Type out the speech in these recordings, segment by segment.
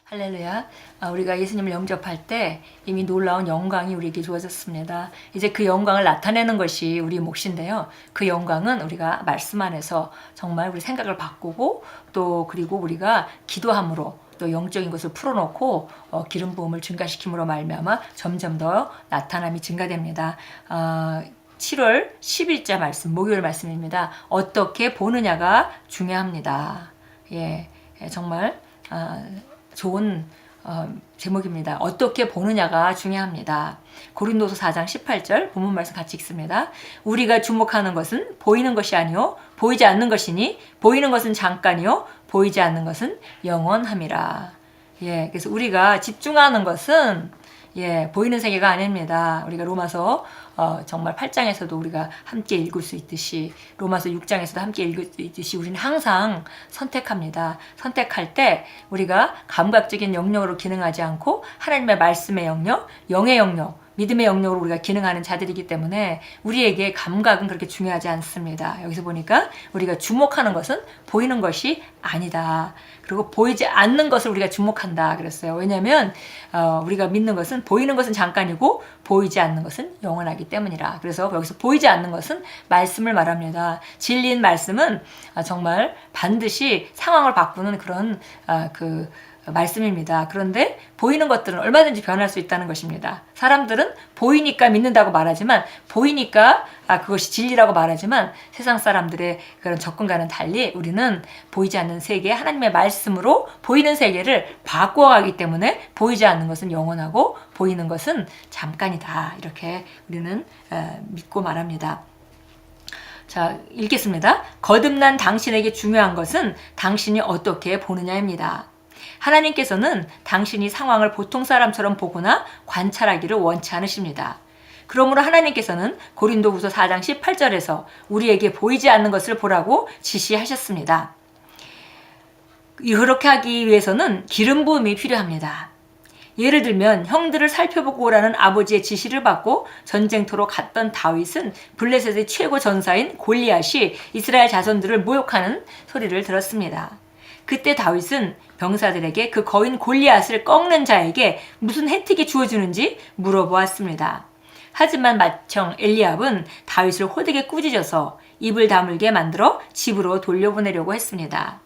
할렐루야. 우리가 예수님을 영접할 때 이미 놀라운 영광이 우리에게 주어졌습니다. 이제 그 영광을 나타내는 것이 우리 몫인데요. 그 영광은 우리가 말씀 안에서 정말 우리 생각을 바꾸고 또 그리고 우리가 기도함으로 또 영적인 것을 풀어놓고 기름 부음을 증가시킴으로 말미암아 점점 더 나타남이 증가됩니다. 7월 10일자 말씀, 목요일 말씀입니다. 어떻게 보느냐가 중요합니다. 정말 좋은 제목입니다. 어떻게 보느냐가 중요합니다. 고린도서 4장 18절 본문 말씀 같이 읽습니다. 우리가 주목하는 것은 보이는 것이 아니요 보이지 않는 것이니 보이는 것은 잠깐이요 보이지 않는 것은 영원함이라. 그래서 우리가 집중하는 것은 보이는 세계가 아닙니다. 우리가 로마서 정말 8장에서도 우리가 함께 읽을 수 있듯이 로마서 6장에서도 함께 읽을 수 있듯이 우리는 항상 선택합니다. 선택할 때 우리가 감각적인 영역으로 기능하지 않고 하나님의 말씀의 영역, 영의 영역, 믿음의 영역으로 우리가 기능하는 자들이기 때문에 우리에게 감각은 그렇게 중요하지 않습니다. 여기서 보니까 우리가 주목하는 것은 보이는 것이 아니다. 그리고 보이지 않는 것을 우리가 주목한다 그랬어요. 왜냐하면 우리가 믿는 것은 보이는 것은 잠깐이고 보이지 않는 것은 영원하기 때문이라. 그래서 여기서 보이지 않는 것은 말씀을 말합니다. 진리인 말씀은 정말 반드시 상황을 바꾸는 그런 말씀입니다. 그런데 보이는 것들은 얼마든지 변할 수 있다는 것입니다. 사람들은 보이니까 믿는다고 말하지만 보이니까 그것이 진리라고 말하지만 세상 사람들의 그런 접근과는 달리 우리는 보이지 않는 세계 하나님의 말씀으로 보이는 세계를 바꾸어가기 때문에 보이지 않는 것은 영원하고 보이는 것은 잠깐이다. 이렇게 우리는 믿고 말합니다. 자, 읽겠습니다. 거듭난 당신에게 중요한 것은 당신이 어떻게 보느냐입니다. 하나님께서는 당신이 상황을 보통 사람처럼 보거나 관찰하기를 원치 않으십니다. 그러므로 하나님께서는 고린도후서 4장 18절에서 우리에게 보이지 않는 것을 보라고 지시하셨습니다. 그렇게 하기 위해서는 기름 부음이 필요합니다. 예를 들면 형들을 살펴보고 오라는 아버지의 지시를 받고 전쟁터로 갔던 다윗은 블레셋의 최고 전사인 골리앗이 이스라엘 자손들을 모욕하는 소리를 들었습니다. 그때 다윗은 병사들에게 그 거인 골리앗을 꺾는 자에게 무슨 혜택이 주어지는지 물어보았습니다. 하지만 맏형 엘리압은 다윗을 호되게 꾸짖어서 입을 다물게 만들어 집으로 돌려보내려고 했습니다.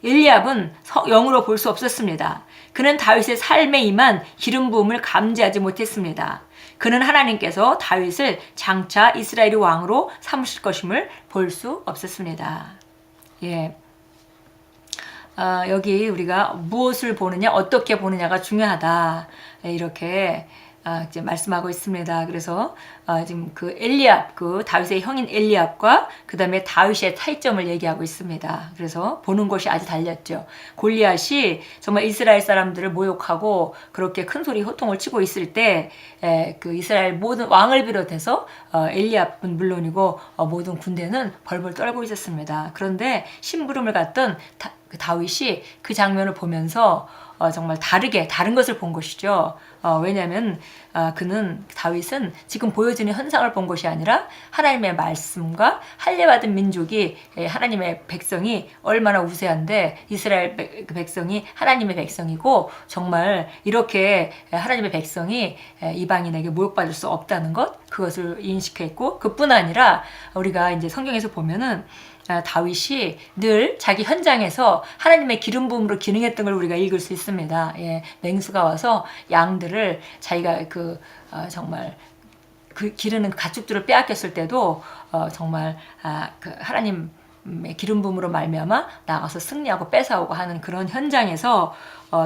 엘리압은 영으로 볼 수 없었습니다. 그는 다윗의 삶에 임한 기름 부음을 감지하지 못했습니다. 그는 하나님께서 다윗을 장차 이스라엘의 왕으로 삼으실 것임을 볼 수 없었습니다. 여기 우리가 무엇을 보느냐, 어떻게 보느냐가 중요하다. 이렇게 이제 말씀하고 있습니다. 그래서 지금 그 엘리압, 그 다윗의 형인 엘리압과 그 다음에 다윗의 차이점을 얘기하고 있습니다. 그래서 보는 것이 아주 달렸죠. 골리앗이 정말 이스라엘 사람들을 모욕하고 그렇게 큰 소리 호통을 치고 있을 때 그 이스라엘 모든 왕을 비롯해서 엘리압은 물론이고 모든 군대는 벌벌 떨고 있었습니다. 그런데 심부름을 갔던 다윗이 그 장면을 보면서 정말 다른 것을 본 것이죠. 왜냐하면 다윗은 지금 보여지는 현상을 본 것이 아니라 하나님의 말씀과 할례받은 민족이 하나님의 백성이 얼마나 우세한데 이스라엘 백성이 하나님의 백성이고 정말 이렇게 하나님의 백성이 이방인에게 모욕받을 수 없다는 그것을 인식했고 그뿐 아니라 우리가 이제 성경에서 보면은 다윗이 늘 자기 현장에서 하나님의 기름 부음으로 기능했던 걸 우리가 읽을 수 있습니다. 맹수가 와서 양들을 자기가 정말 기르는 가축들을 빼앗겼을 때도 정말 하나님의 기름 부음으로 말미암아 나가서 승리하고 뺏어오고 하는 그런 현장에서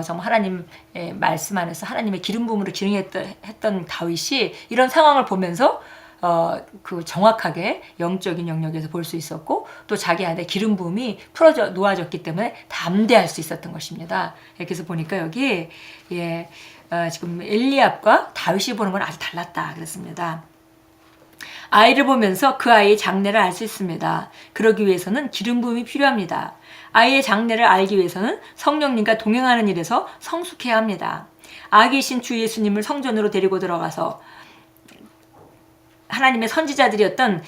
정말 하나님의 말씀 안에서 하나님의 기름 부음으로 기능했던 다윗이 이런 상황을 보면서 정확하게 영적인 영역에서 볼 수 있었고 또 자기 안에 기름 부음이 놓아졌기 때문에 담대할 수 있었던 것입니다. 그래서 보니까 여기 지금 엘리압과 다윗이 보는 건 아주 달랐다 그랬습니다. 아이를 보면서 그 아이의 장래를 알 수 있습니다. 그러기 위해서는 기름 부음이 필요합니다. 아이의 장래를 알기 위해서는 성령님과 동행하는 일에서 성숙해야 합니다. 아기이신 주 예수님을 성전으로 데리고 들어가서 하나님의 선지자들이었던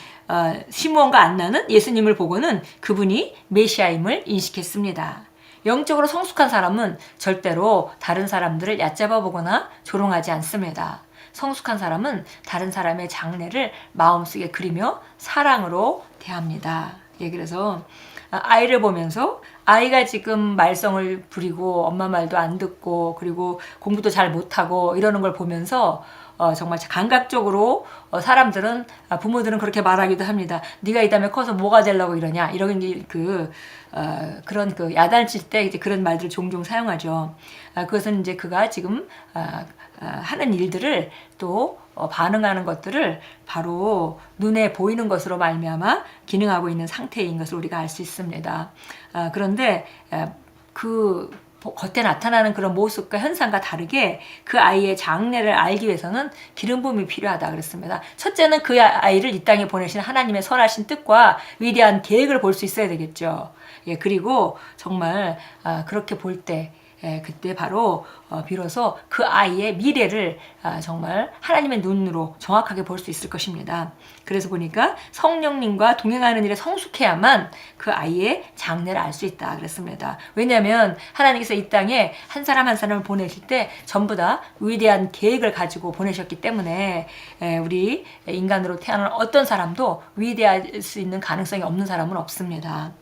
시므온과 안나는 예수님을 보고는 그분이 메시아임을 인식했습니다. 영적으로 성숙한 사람은 절대로 다른 사람들을 얕잡아 보거나 조롱하지 않습니다. 성숙한 사람은 다른 사람의 장래를 마음속에 그리며 사랑으로 대합니다. 예, 그래서 아이를 보면서 아이가 지금 말썽을 부리고 엄마 말도 안 듣고 그리고 공부도 잘 못하고 이러는 걸 보면서 정말 감각적으로 사람들은 부모들은 그렇게 말하기도 합니다. 네가 이 다음에 커서 뭐가 되려고 이러냐 이런 그런 야단칠 때 이제 그런 말들을 종종 사용하죠. 그것은 이제 그가 지금 하는 일들을 또 반응하는 것들을 바로 눈에 보이는 것으로 말미암아 기능하고 있는 상태인 것을 우리가 알 수 있습니다. 그런데 그 겉에 나타나는 그런 모습과 현상과 다르게 그 아이의 장래를 알기 위해서는 기름 부음이 필요하다 그랬습니다. 첫째는 그 아이를 이 땅에 보내신 하나님의 선하신 뜻과 위대한 계획을 볼 수 있어야 되겠죠. 예, 그리고 정말 그렇게 볼 때 그때 바로 비로소 그 아이의 미래를 정말 하나님의 눈으로 정확하게 볼 수 있을 것입니다. 그래서 보니까 성령님과 동행하는 일에 성숙해야만 그 아이의 장래를 알 수 있다 그랬습니다. 왜냐하면 하나님께서 이 땅에 한 사람 한 사람을 보내실 때 전부 다 위대한 계획을 가지고 보내셨기 때문에 우리 인간으로 태어난 어떤 사람도 위대할 수 있는 가능성이 없는 사람은 없습니다.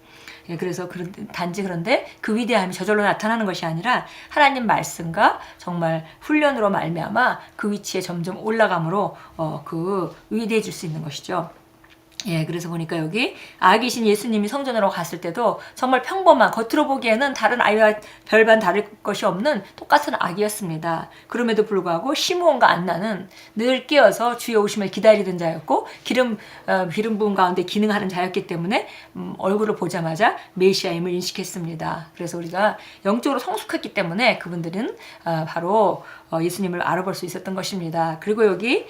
예, 그래서 단지 그런데 그 위대함이 저절로 나타나는 것이 아니라 하나님 말씀과 정말 훈련으로 말미암아 그 위치에 점점 올라감으로 그 위대해질 수 있는 것이죠. 예, 그래서 보니까 여기 아기신 예수님이 성전으로 갔을 때도 정말 평범한 겉으로 보기에는 다른 아이와 별반 다를 것이 없는 똑같은 아기였습니다. 그럼에도 불구하고 시므온과 안나는 늘 깨어서 주의 오심을 기다리던 자였고 기름 부음 가운데 기능하는 자였기 때문에 얼굴을 보자마자 메시아임을 인식했습니다. 그래서 우리가 영적으로 성숙했기 때문에 그분들은 바로 예수님을 알아볼 수 있었던 것입니다. 그리고 여기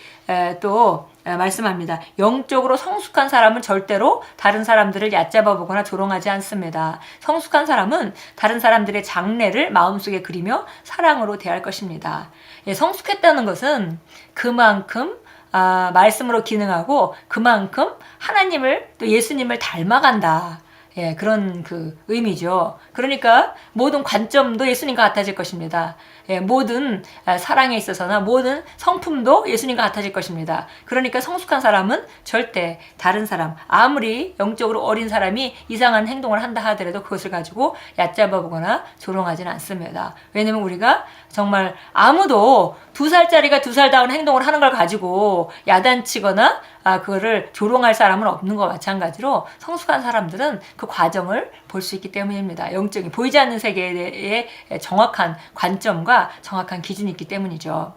또 말씀합니다. 영적으로 성숙한 사람은 절대로 다른 사람들을 얕잡아 보거나 조롱하지 않습니다. 성숙한 사람은 다른 사람들의 장래를 마음속에 그리며 사랑으로 대할 것입니다. 예, 성숙했다는 것은 그만큼 말씀으로 기능하고 그만큼 하나님을 또 예수님을 닮아간다. 예, 그런 그 의미죠. 그러니까 모든 관점도 예수님과 같아질 것입니다. 예, 모든 사랑에 있어서나 모든 성품도 예수님과 같아질 것입니다. 그러니까 성숙한 사람은 절대 다른 사람, 아무리 영적으로 어린 사람이 이상한 행동을 한다 하더라도 그것을 가지고 얕잡아 보거나 조롱하지는 않습니다. 왜냐면 우리가 정말 아무도 2살짜리가 2살다운 행동을 하는 걸 가지고 야단치거나 그거를 조롱할 사람은 없는 것과 마찬가지로 성숙한 사람들은 그 과정을 볼 수 있기 때문입니다. 영적인 보이지 않는 세계에 대해 정확한 관점과 정확한 기준이 있기 때문이죠.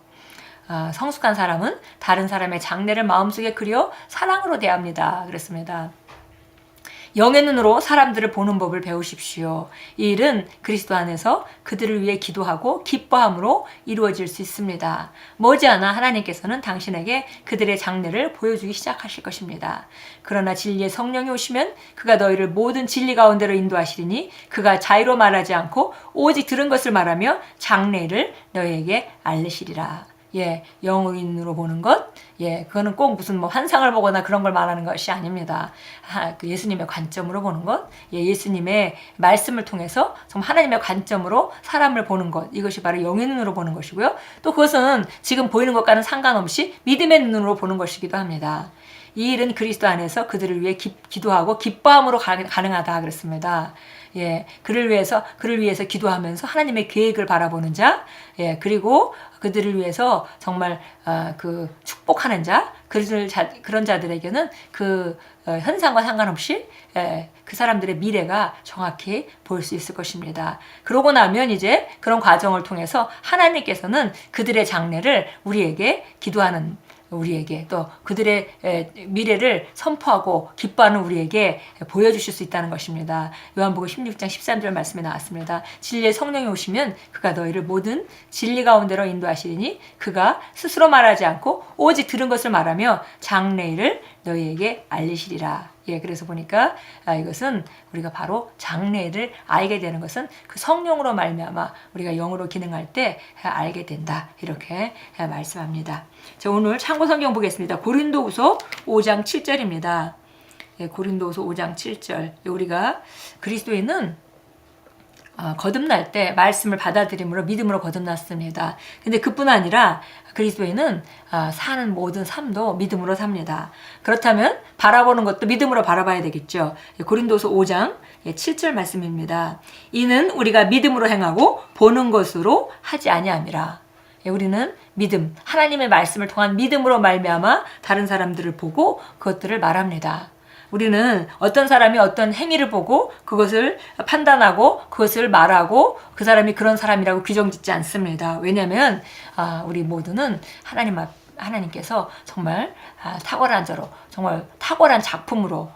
성숙한 사람은 다른 사람의 장래를 마음속에 그려 사랑으로 대합니다. 그랬습니다. 영의 눈으로 사람들을 보는 법을 배우십시오. 이 일은 그리스도 안에서 그들을 위해 기도하고 기뻐함으로 이루어질 수 있습니다. 머지않아 하나님께서는 당신에게 그들의 장래를 보여주기 시작하실 것입니다. 그러나 진리의 성령이 오시면 그가 너희를 모든 진리 가운데로 인도하시리니 그가 자의로 말하지 않고 오직 들은 것을 말하며 장래를 너희에게 알리시리라. 예, 영으로 보는 것, 예, 그거는 꼭 무슨 뭐 환상을 보거나 그런 걸 말하는 것이 아닙니다. 그 예수님의 관점으로 보는 것, 예, 예수님의 말씀을 통해서 정말 하나님의 관점으로 사람을 보는 것, 이것이 바로 영의 눈으로 보는 것이고요. 또 그것은 지금 보이는 것과는 상관없이 믿음의 눈으로 보는 것이기도 합니다. 이 일은 그리스도 안에서 그들을 위해 기도하고 기뻐함으로 가능하다 그랬습니다. 예, 그를 위해서 기도하면서 하나님의 계획을 바라보는 자, 예, 그리고 그들을 위해서 정말 그 축복하는 자, 그런 자들에게는 그 현상과 상관없이 그 사람들의 미래가 정확히 보일 수 있을 것입니다. 그러고 나면 이제 그런 과정을 통해서 하나님께서는 그들의 장래를 우리에게 기도하는 우리에게 또 그들의 미래를 선포하고 기뻐하는 우리에게 보여주실 수 있다는 것입니다. 요한복음 16장 13절 말씀에 나왔습니다. 진리의 성령이 오시면 그가 너희를 모든 진리 가운데로 인도하시리니 그가 스스로 말하지 않고 오직 들은 것을 말하며 장래일을 너희에게 알리시리라. 예, 그래서 보니까 이것은 우리가 바로 장래를 알게 되는 것은 그 성령으로 말미암아 우리가 영으로 기능할 때 알게 된다. 이렇게 말씀합니다. 자, 오늘 참고 성경 보겠습니다. 고린도후서 5장 7절입니다. 예, 고린도후서 5장 7절. 우리가 그리스도인은 거듭날 때 말씀을 받아들임으로 믿음으로 거듭났습니다. 근데 그뿐 아니라 그리스도인은 사는 모든 삶도 믿음으로 삽니다. 그렇다면 바라보는 것도 믿음으로 바라봐야 되겠죠. 고린도서 5장 7절 말씀입니다. 이는 우리가 믿음으로 행하고 보는 것으로 하지 아니함이라. 우리는 믿음, 하나님의 말씀을 통한 믿음으로 말미암아 다른 사람들을 보고 그것들을 말합니다. 우리는 어떤 사람이 어떤 행위를 보고 그것을 판단하고 그것을 말하고 그 사람이 그런 사람이라고 규정짓지 않습니다. 왜냐하면 우리 모두는 하나님께서 정말 탁월한 자로, 정말 탁월한 작품으로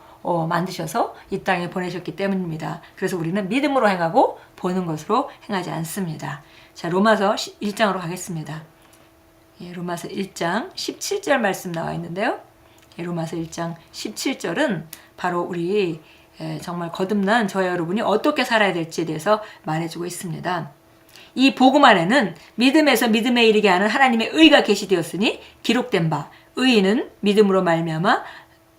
만드셔서 이 땅에 보내셨기 때문입니다. 그래서 우리는 믿음으로 행하고 보는 것으로 행하지 않습니다. 자, 로마서 1장으로 가겠습니다. 로마서 1장 17절 말씀 나와 있는데요. 로마서 1장 17절은 바로 우리 정말 거듭난 저와 여러분이 어떻게 살아야 될지에 대해서 말해주고 있습니다. 이 복음 안에는 믿음에서 믿음에 이르게 하는 하나님의 의가 계시되었으니 기록된 바 의인은 믿음으로 말미암아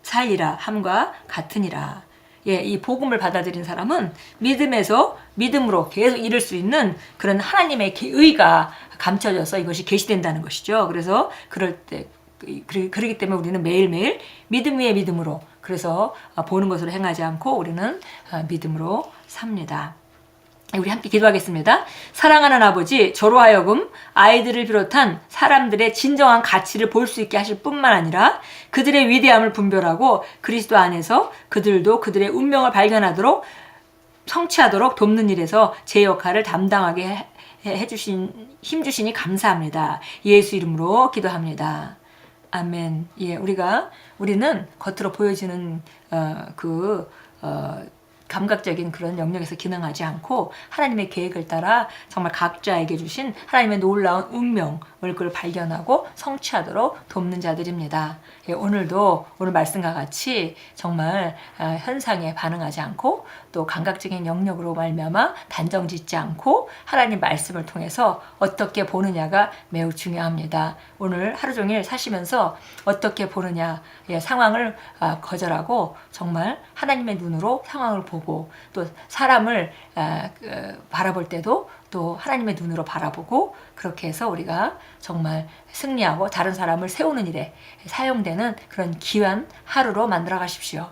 살리라 함과 같으니라. 이 복음을 받아들인 사람은 믿음에서 믿음으로 계속 이룰 수 있는 그런 하나님의 의가 감춰져서 이것이 계시된다는 것이죠. 그래서 그러기 때문에 우리는 매일매일 믿음 위에 믿음으로, 그래서 보는 것으로 행하지 않고 우리는 믿음으로 삽니다. 우리 함께 기도하겠습니다. 사랑하는 아버지, 저로 하여금 아이들을 비롯한 사람들의 진정한 가치를 볼 수 있게 하실 뿐만 아니라 그들의 위대함을 분별하고 그리스도 안에서 그들도 그들의 운명을 발견하도록 성취하도록 돕는 일에서 제 역할을 담당하게 힘주시니 감사합니다. 예수 이름으로 기도합니다. 아멘. 우리는 겉으로 보여지는 감각적인 그런 영역에서 기능하지 않고 하나님의 계획을 따라 정말 각자에게 주신 하나님의 놀라운 운명을 그걸 발견하고 성취하도록 돕는 자들입니다. 오늘도 오늘 말씀과 같이 정말 현상에 반응하지 않고 또 감각적인 영역으로 말미암아 단정짓지 않고 하나님 말씀을 통해서 어떻게 보느냐가 매우 중요합니다. 오늘 하루 종일 사시면서 어떻게 보느냐, 상황을 거절하고 정말 하나님의 눈으로 상황을 보고 또 사람을 바라볼 때도 또 하나님의 눈으로 바라보고 그렇게 해서 우리가 정말 승리하고 다른 사람을 세우는 일에 사용되는 그런 귀한 하루로 만들어 가십시오.